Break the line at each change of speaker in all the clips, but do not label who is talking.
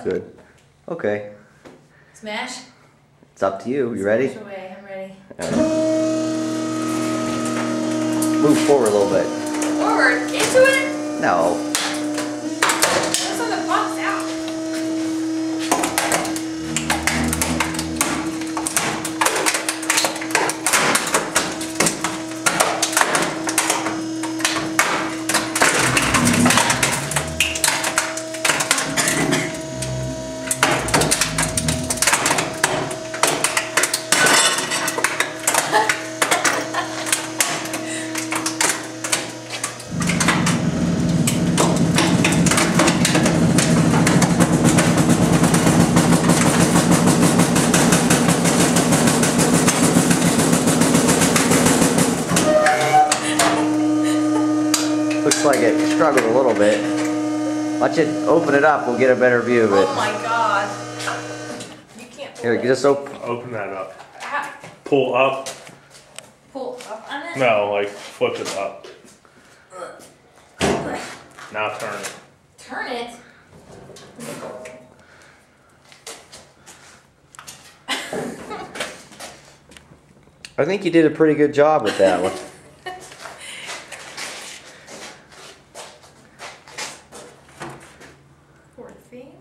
that's good. Okay.
Smash?
It's up to you. You ready?
Smash away. I'm ready.
Right. Move forward a little bit.
Forward? Into it?
No.
What's on the box out?
Looks like it struggled a little bit. Watch it open it up, we'll get a better view of it.
Oh my god. You can't pull
Here,
it.
just
Open that up.
How?
Pull up.
Pull up on it?
No, like flip it up. Now turn it.
Turn it?
I think you did a pretty good job with that one.
Poor thing.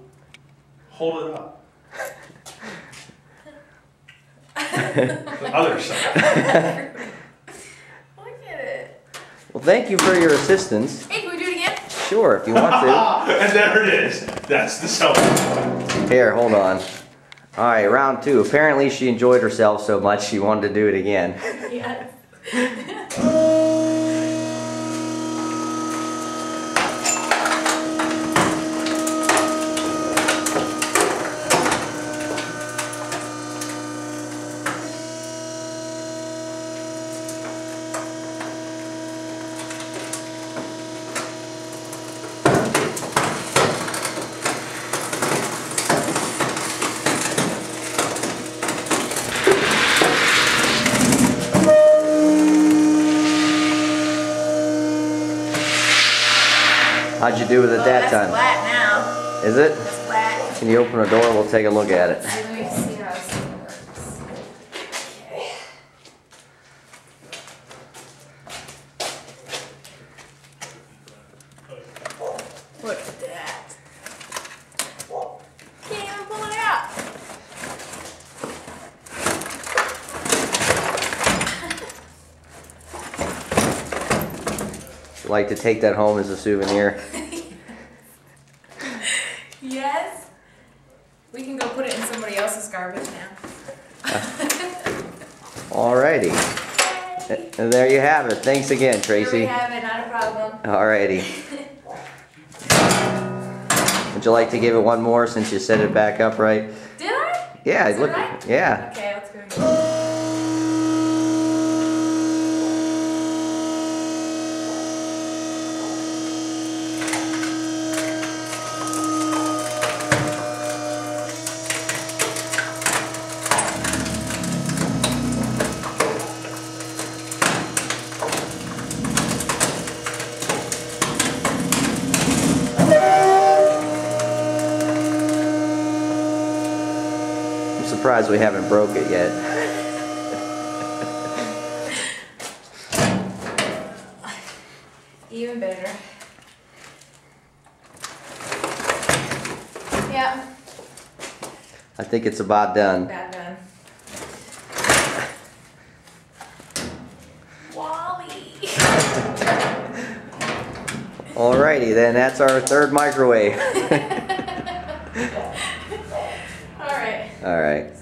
Hold it up. The other side.
Look at it.
Well, thank you for your assistance.
Hey, can we do it again?
Sure, if you want to.
And there it is. That's the selfie.
Here, hold on. Alright, round 2. Apparently she enjoyed herself so much she wanted to do it again.
Yes.
How'd you do with it that
That's
time?
flat now.
Is it?
That's flat.
Can you open the door? We'll take a look at it.
Let me see how this thing works. Okay. Look at that. Can't even pull it out.
Would like to take that home as a souvenir.
Yes. We can go put it in somebody else's garbage now.
Alrighty.
Yay.
And there you have it. Thanks again,
Here
Tracy.
we have it, not a problem.
Alrighty. Would you like to give it one more since you set it back up right?
Did I?
Yeah,
Is it
look.
right?
Yeah.
Okay, let's go again.
I'm surprised we haven't broke it yet.
Even better. Yeah,
I think it's about done.
bad done. Wally.
Alrighty then, that's our third microwave.
All right.
Alright.